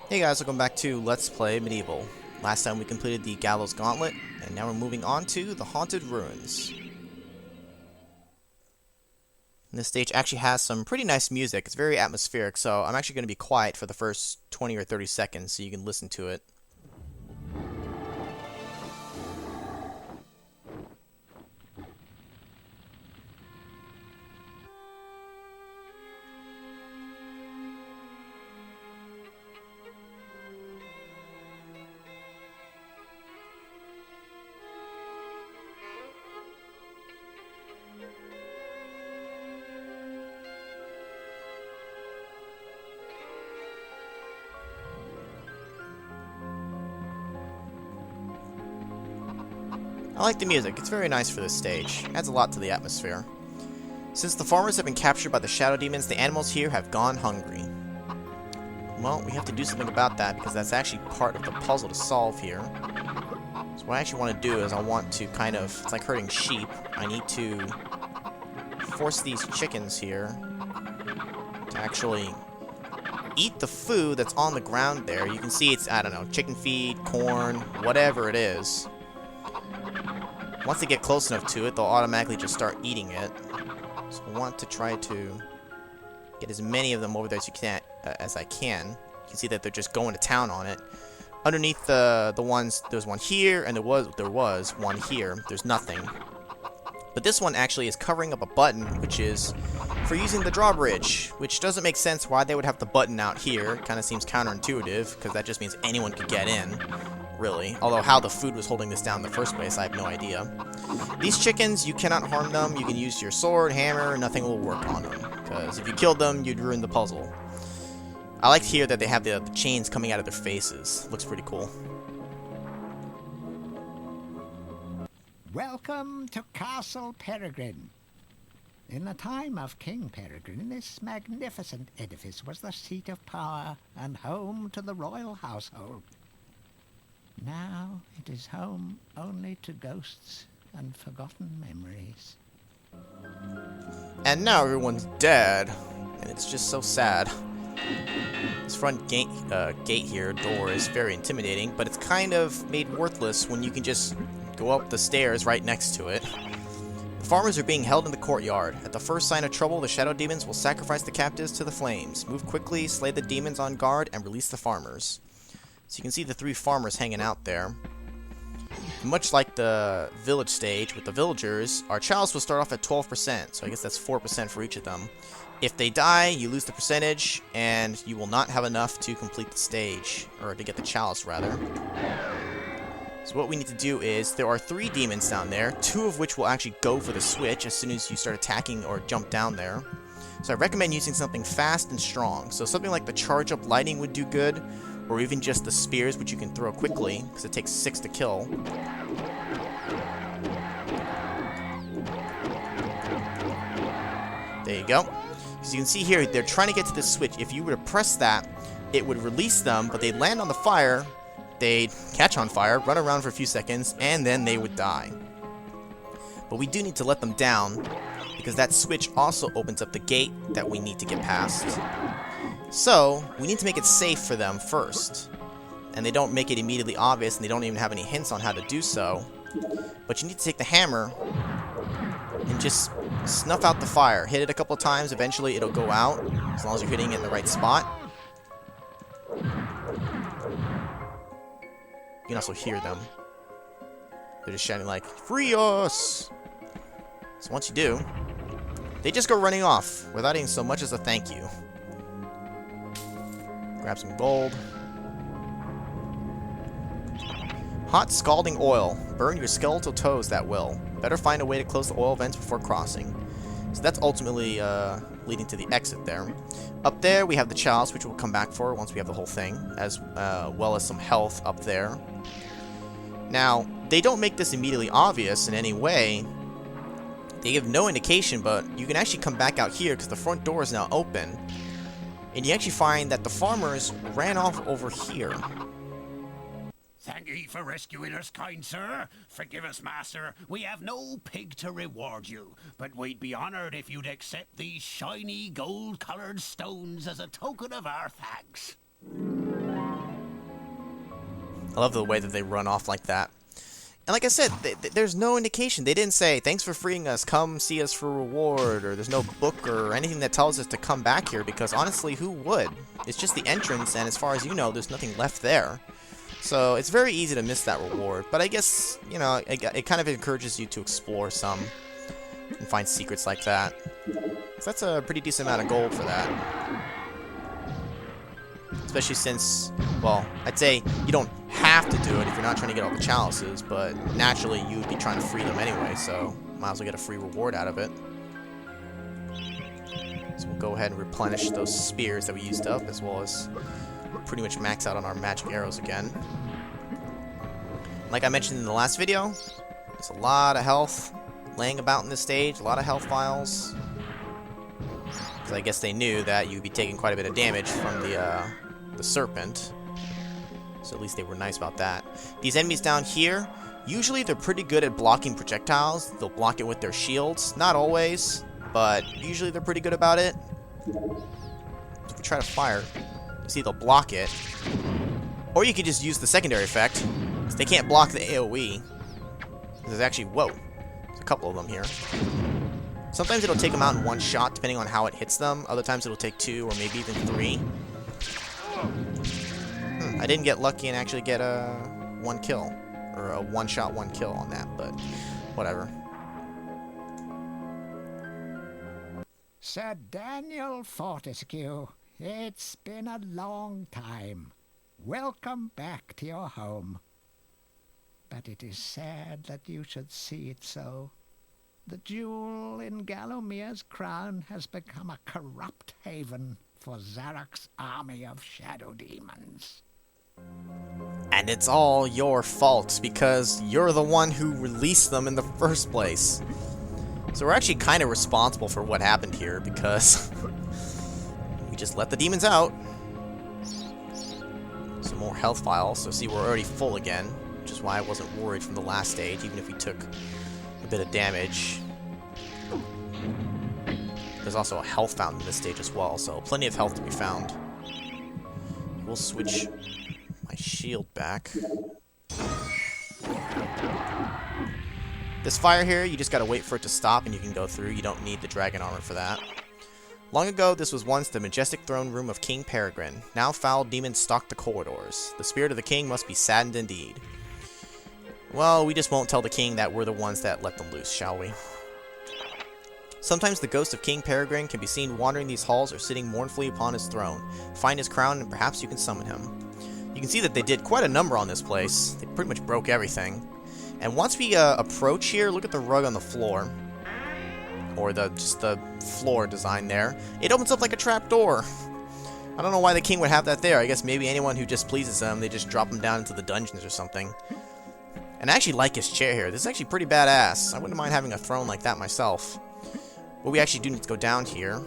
Hey guys, welcome back to Let's Play Medieval. Last time we completed the Gallows Gauntlet, and now we're moving on to the Haunted Ruins. And this stage actually has some pretty nice music. It's very atmospheric, so I'm actually going to be quiet for the first 20 or 30 seconds so you can listen to it. I like the music, it's very nice for this stage. Adds a lot to the atmosphere. Since the farmers have been captured by the shadow demons, the animals here have gone hungry. Well, we have to do something about that because that's actually part of the puzzle to solve here. So what I actually want to do is I want to kind of, it's like herding sheep. I need to force these chickens here to actually eat the food that's on the ground there. You can see it's, I don't know, chicken feed, corn, whatever it is. Once they get close enough to it, they'll automatically just start eating it. So I want to try to get as many of them over there as I can. You can see that they're just going to town on it. Underneath the ones, there's one here, and there was one here. There's nothing. But this one actually is covering up a button, which is for using the drawbridge, which doesn't make sense why they would have the button out here. Kind of seems counterintuitive, because that just means anyone could get in. Really. Although how the food was holding this down in the first place, I have no idea. These chickens, you cannot harm them. You can use your sword, hammer, nothing will work on them. Because if you killed them, you'd ruin the puzzle. I like here that they have the chains coming out of their faces. Looks pretty cool. Welcome to Castle Peregrine. In the time of King Peregrine, this magnificent edifice was the seat of power and home to the royal household. Now it is home only to ghosts and forgotten memories. And now everyone's dead, and it's just so sad. This front gate here, door, is very intimidating, but it's kind of made worthless when you can just go up the stairs right next to it. The farmers are being held in the courtyard. At the first sign of trouble, the shadow demons will sacrifice the captives to the flames. Move quickly, slay the demons on guard, and release the farmers. So you can see the three farmers hanging out there. Much like the village stage with the villagers, our chalice will start off at 12%, so I guess that's 4% for each of them. If they die, you lose the percentage, and you will not have enough to complete the stage, or to get the chalice, rather. So what we need to do is, there are 3 demons down there, 2 of which will actually go for the switch as soon as you start attacking or jump down there. So I recommend using something fast and strong. So something like the charge up lightning would do good, or even just the spears, which you can throw quickly, because it takes 6 to kill. There you go. As you can see here, they're trying to get to this switch. If you were to press that, it would release them, but they'd land on the fire, they'd catch on fire, run around for a few seconds, and then they would die. But we do need to let them down, because that switch also opens up the gate that we need to get past. So, we need to make it safe for them first. And they don't make it immediately obvious, and they don't even have any hints on how to do so. But you need to take the hammer and just snuff out the fire. Hit it a couple of times, eventually it'll go out, as long as you're hitting it in the right spot. You can also hear them. They're just shouting like, "Free us!" So once you do, they just go running off, without even so much as a thank you. Grab some gold. Hot scalding oil. Burn your skeletal toes that will. Better find a way to close the oil vents before crossing. So that's ultimately leading to the exit there. Up there we have the chalice, which we'll come back for once we have the whole thing, as well as some health up there. Now, they don't make this immediately obvious in any way. They give no indication, but you can actually come back out here because the front door is now open. And you actually find that the farmers ran off over here. Thank ye for rescuing us, kind sir. Forgive us, master. We have no pig to reward you, but we'd be honored if you'd accept these shiny gold-colored stones as a token of our thanks. I love the way that they run off like that. And like I said, there's no indication. They didn't say, thanks for freeing us, come see us for reward, or there's no book or anything that tells us to come back here, because honestly, who would? It's just the entrance, and as far as you know, there's nothing left there. So it's very easy to miss that reward, but I guess, you know, it kind of encourages you to explore some and find secrets like that. So that's a pretty decent amount of gold for that. Especially since, well, I'd say you don't have to do it if you're not trying to get all the chalices, but naturally you would be trying to free them anyway, so might as well get a free reward out of it. So we'll go ahead and replenish those spears that we used up, as well as pretty much max out on our magic arrows again. Like I mentioned in the last video, there's a lot of health laying about in this stage, a lot of health vials. Because I guess they knew that you'd be taking quite a bit of damage from the serpent. So at least they were nice about that. These enemies down here, usually they're pretty good at blocking projectiles. They'll block it with their shields. Not always, but usually they're pretty good about it. So if we try to fire, you see they'll block it. Or you could just use the secondary effect, because they can't block the AoE. There's actually, whoa, there's a couple of them here. Sometimes it'll take them out in one shot, depending on how it hits them. Other times it'll take 2 or maybe even 3. I didn't get lucky and actually get a 1 kill. Or a 1-shot 1 kill on that, but whatever. Sir Daniel Fortescue, it's been a long time. Welcome back to your home. But it is sad that you should see it so. The jewel in Galomir's crown has become a corrupt haven for Zarok's army of shadow demons. And it's all your fault, because you're the one who released them in the first place. So we're actually kind of responsible for what happened here, because we just let the demons out. Some more health vials, so see, we're already full again, which is why I wasn't worried from the last stage, even if we took a bit of damage. There's also a health fountain in this stage as well, so plenty of health to be found. We'll switch my shield back. This fire here, you just gotta wait for it to stop and you can go through. You don't need the dragon armor for that. Long ago, this was once the majestic throne room of King Peregrine. Now foul demons stalk the corridors. The spirit of the king must be saddened indeed. Well, we just won't tell the king that we're the ones that let them loose, shall we? Sometimes the ghost of King Peregrine can be seen wandering these halls or sitting mournfully upon his throne. Find his crown and perhaps you can summon him. You can see that they did quite a number on this place. They pretty much broke everything. And once we approach here, look at the rug on the floor. Or just the floor design there. It opens up like a trap door. I don't know why the king would have that there. I guess maybe anyone who displeases him, they just drop him down into the dungeons or something. And I actually like his chair here. This is actually pretty badass. I wouldn't mind having a throne like that myself. But we actually do need to go down here.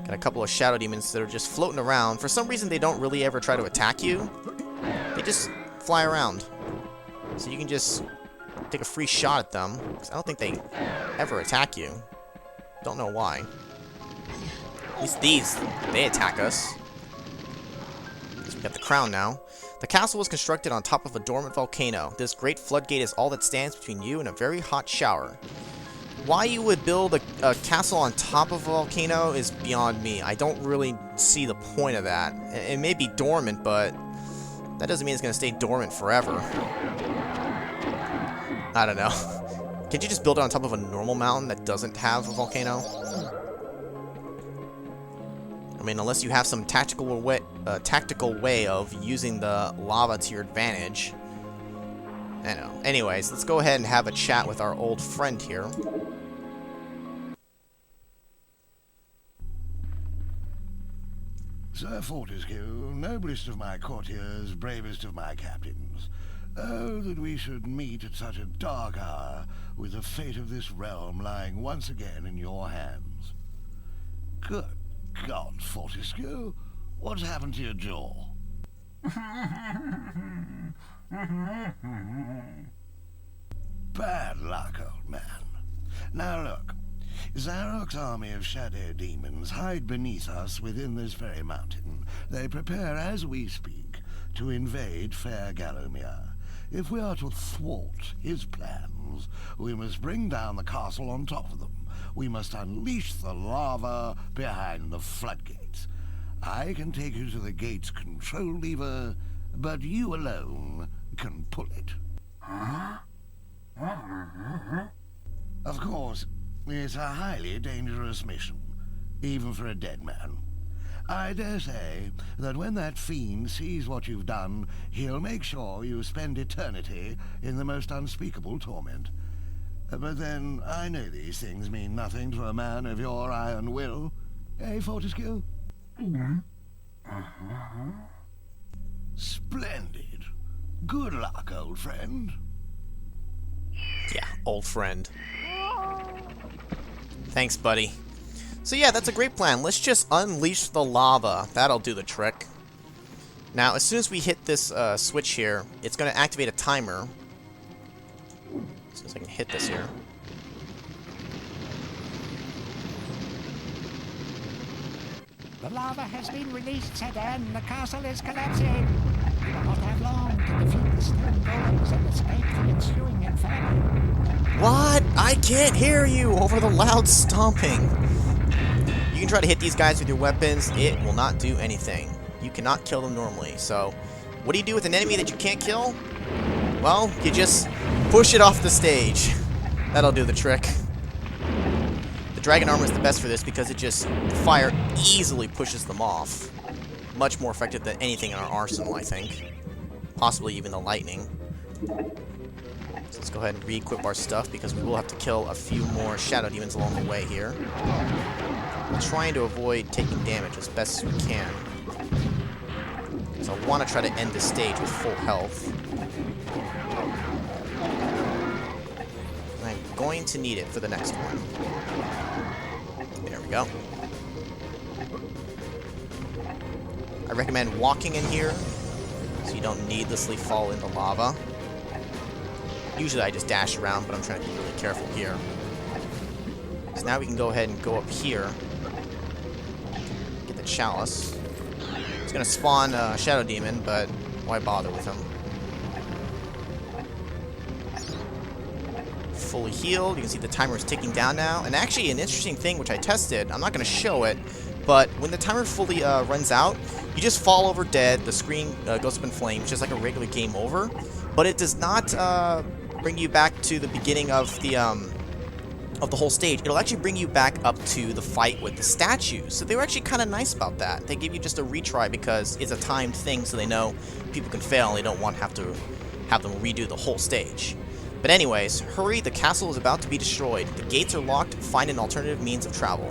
Got a couple of shadow demons that are just floating around. For some reason, they don't really ever try to attack you. They just fly around. So you can just take a free shot at them. 'Cause I don't think they ever attack you. Don't know why. At least these, they attack us. So we got the crown now. The castle was constructed on top of a dormant volcano. This great floodgate is all that stands between you and a very hot shower. Why you would build a castle on top of a volcano is beyond me. I don't really see the point of that. It may be dormant, but that doesn't mean it's going to stay dormant forever. I don't know. Can't you just build it on top of a normal mountain that doesn't have a volcano? I mean, unless you have some tactical way of using the lava to your advantage. I know. Anyways, let's go ahead and have a chat with our old friend here. Sir Fortescue, noblest of my courtiers, bravest of my captains. Oh, that we should meet at such a dark hour, with the fate of this realm lying once again in your hands. Good God, Fortescue, what's happened to your jaw? Bad luck, old man. Now look, Zarok's army of shadow demons hide beneath us within this very mountain. They prepare as we speak to invade Fair Gallowmere. If we are to thwart his plans, we must bring down the castle on top of them. We must unleash the lava behind the floodgates. I can take you to the gate's control lever, but you alone can pull it. Of course, it's a highly dangerous mission, even for a dead man. I dare say that when that fiend sees what you've done, he'll make sure you spend eternity in the most unspeakable torment. But then, I know these things mean nothing to a man of your iron will. Eh, Fortescue? Splendid. Good luck, old friend. Yeah, old friend. Thanks, buddy. So yeah, that's a great plan. Let's just unleash the lava. That'll do the trick. Now, as soon as we hit this switch here, it's going to activate a timer. As soon as I can hit this here. The lava has been released, Sedan. The castle is collapsing. We will not have long to defeat the stone golems and escape the ensuing inferno. What? I can't hear you over the loud stomping. You can try to hit these guys with your weapons. It will not do anything. You cannot kill them normally. So, what do you do with an enemy that you can't kill? Well, you just push it off the stage. That'll do the trick. The dragon armor is the best for this because it just, fire easily pushes them off. Much more effective than anything in our arsenal, I think. Possibly even the lightning. So let's go ahead and re-equip our stuff because we will have to kill a few more shadow demons along the way here. We're trying to avoid taking damage as best as we can. So I want to try to end this stage with full health. I'm going to need it for the next one. There we go. I recommend walking in here so you don't needlessly fall into lava. Usually I just dash around, but I'm trying to be really careful here. So now we can go ahead and go up here. Get the chalice. It's going to spawn a shadow demon, but why bother with him? Fully healed. You can see the timer is ticking down now. And actually, an interesting thing which I tested, I'm not going to show it, but when the timer fully runs out, you just fall over dead. The screen goes up in flames, just like a regular game over. But it does not bring you back to the beginning of the whole stage. It'll actually bring you back up to the fight with the statues. So they were actually kind of nice about that. They give you just a retry because it's a timed thing, so they know people can fail and they don't want to have them redo the whole stage. But anyways, hurry, the castle is about to be destroyed. The gates are locked, find an alternative means of travel.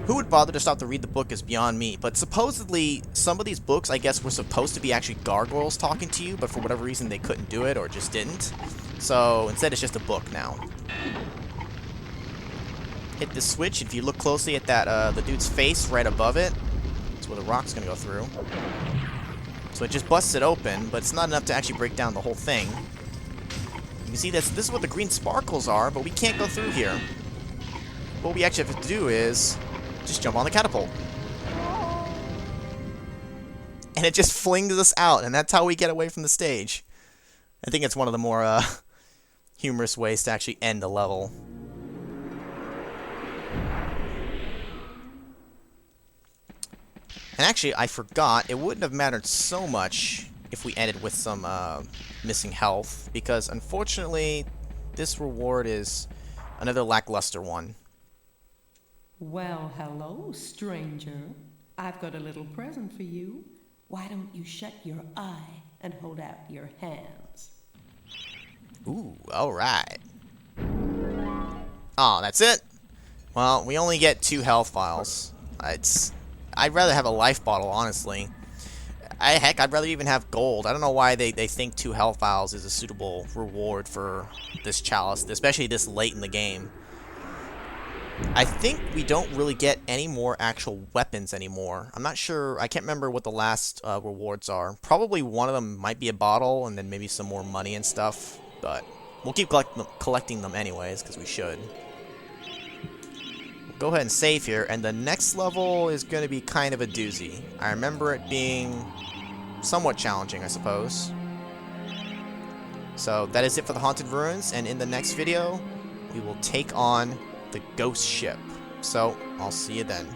Who would bother to stop to read the book is beyond me, but supposedly some of these books, I guess, were supposed to be actually gargoyles talking to you, but for whatever reason they couldn't do it or just didn't. So instead it's just a book now. Hit the switch. If you look closely at that the dude's face right above it, that's where the rock's gonna go through. So it just busts it open, but it's not enough to actually break down the whole thing. You can see this is what the green sparkles are, but we can't go through here. What we actually have to do is just jump on the catapult. And it just flings us out, and that's how we get away from the stage. I think it's one of the more humorous ways to actually end a level. And actually, I forgot, it wouldn't have mattered so much if we ended with some missing health, because unfortunately, this reward is another lackluster one. Well, hello, stranger. I've got a little present for you. Why don't you shut your eye and hold out your hands? Ooh, alright. Oh, that's it? Well, we only get 2 health vials. I'd rather have a life bottle, honestly. Heck, I'd rather even have gold. I don't know why they think 2 health vials is a suitable reward for this chalice, especially this late in the game. I think we don't really get any more actual weapons anymore. I'm not sure. I can't remember what the last rewards are. Probably one of them might be a bottle, and then maybe some more money and stuff. But we'll keep collecting them anyways, because we should. We'll go ahead and save here, and the next level is going to be kind of a doozy. I remember it being somewhat challenging, I suppose. So that is it for the Haunted Ruins, and in the next video, we will take on the Ghost Ship. So, I'll see you then.